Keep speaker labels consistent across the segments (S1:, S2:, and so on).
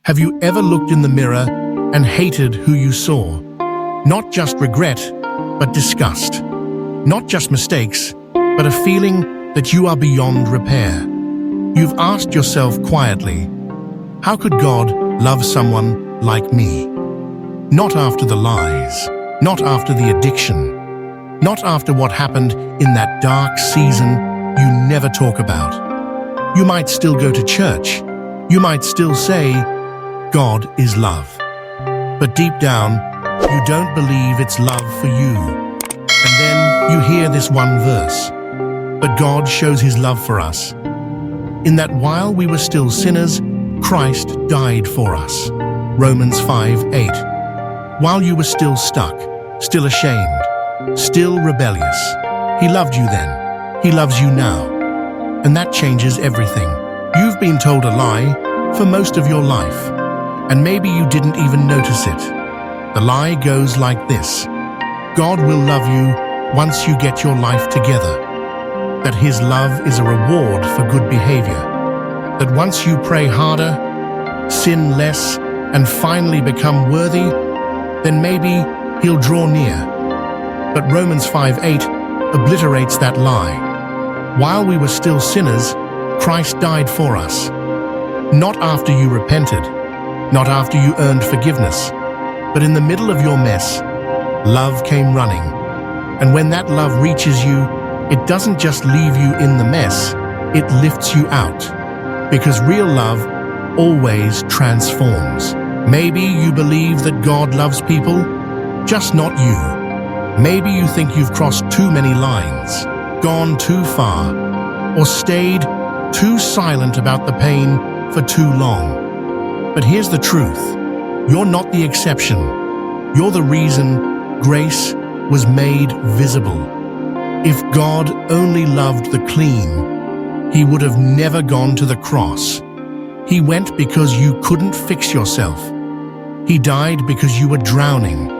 S1: Have you ever looked in the mirror and hated who you saw? Not just regret, but disgust. Not just mistakes, but a feeling that you are beyond repair. You've asked yourself quietly, how could God love someone like me? Not after the lies, not after the addiction, not after what happened in that dark season you never talk about. You might still go to church. You might still say, God is love. But deep down, you don't believe it's love for you. And then you hear this one verse. But God shows his love for us, in that while we were still sinners, Christ died for us. Romans 5:8. While you were still stuck, still ashamed, still rebellious, he loved you then. He loves you now. And that changes everything. You've been told a lie for most of your life, and maybe you didn't even notice it. The lie goes like this: God will love you once you get your life together. That his love is a reward for good behavior. That once you pray harder, sin less, and finally become worthy, then maybe he'll draw near. But Romans 5:8 obliterates that lie. While we were still sinners, Christ died for us. Not after you repented, not after you earned forgiveness, but in the middle of your mess, love came running. And when that love reaches you, it doesn't just leave you in the mess, it lifts you out. Because real love always transforms. Maybe you believe that God loves people, just not you. Maybe you think you've crossed too many lines, gone too far, or stayed too silent about the pain for too long. But here's the truth. You're not the exception. You're the reason grace was made visible. If God only loved the clean, he would have never gone to the cross. He went because you couldn't fix yourself. He died because you were drowning.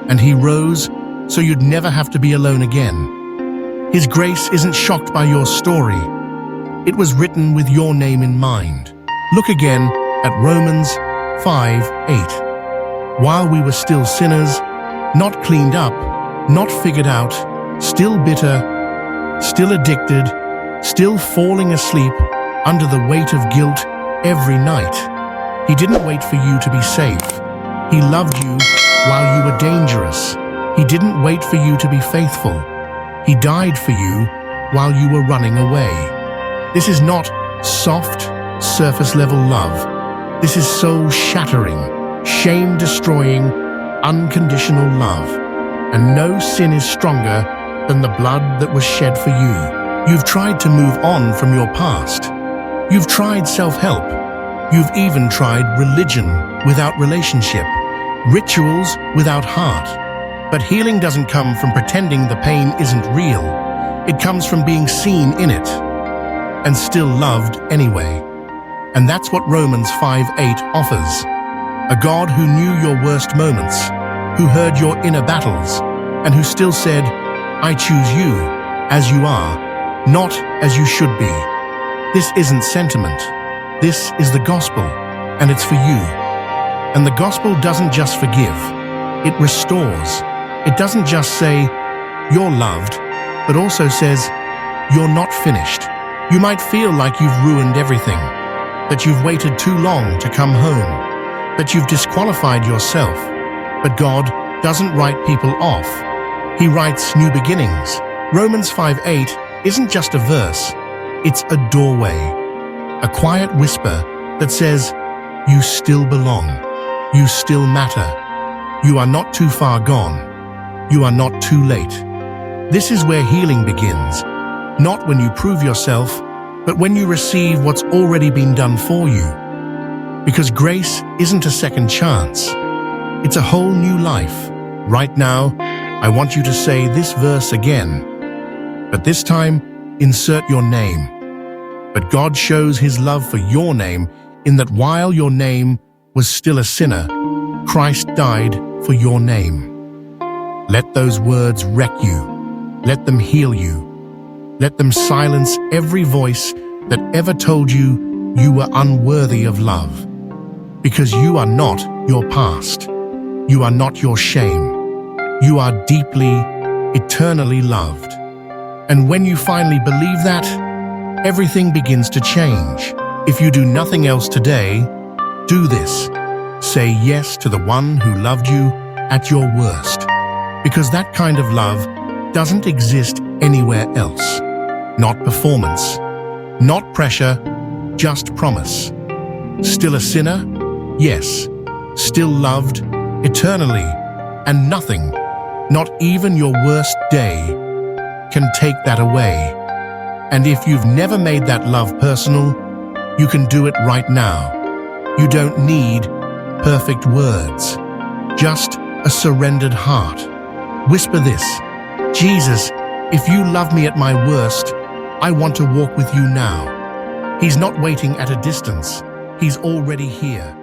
S1: And he rose so you'd never have to be alone again. His grace isn't shocked by your story. It was written with your name in mind. Look again at Romans 5:8. While we were still sinners, not cleaned up, not figured out, still bitter, still addicted, still falling asleep under the weight of guilt every night. He didn't wait for you to be safe. He loved you while you were dangerous. He didn't wait for you to be faithful. He died for you while you were running away. This is not soft, surface-level love. This is soul-shattering, shame-destroying, unconditional love. And no sin is stronger than the blood that was shed for you. You've tried to move on from your past. You've tried self-help. You've even tried religion without relationship, rituals without heart. But healing doesn't come from pretending the pain isn't real. It comes from being seen in it and still loved anyway. And that's what Romans 5:8 offers. A God who knew your worst moments, who heard your inner battles, and who still said, I choose you as you are, not as you should be. This isn't sentiment. This is the gospel, and it's for you. And the gospel doesn't just forgive, it restores. It doesn't just say, you're loved, but also says, you're not finished. You might feel like you've ruined everything, that you've waited too long to come home, that you've disqualified yourself. But God doesn't write people off. He writes new beginnings. Romans 5:8 isn't just a verse, it's a doorway, a quiet whisper that says, you still belong, you still matter, you are not too far gone, you are not too late. This is where healing begins, not when you prove yourself, but when you receive what's already been done for you. Because grace isn't a second chance, it's a whole new life. Right now, I want you to say this verse again, but this time, insert your name. But God shows his love for your name in that while your name was still a sinner, Christ died for your name. Let those words wreck you. Let them heal you. Let them silence every voice that ever told you you were unworthy of love. Because you are not your past. You are not your shame. You are deeply, eternally loved. And when you finally believe that, everything begins to change. If you do nothing else today, do this. Say yes to the one who loved you at your worst. Because that kind of love doesn't exist anywhere else. Not performance, not pressure, just promise. Still a sinner? Yes. Still loved, eternally, and nothing, not even your worst day, can take that away. And if you've never made that love personal, you can do it right now. You don't need perfect words, just a surrendered heart. Whisper this: Jesus, if you love me at my worst, I want to walk with you now. He's not waiting at a distance. He's already here.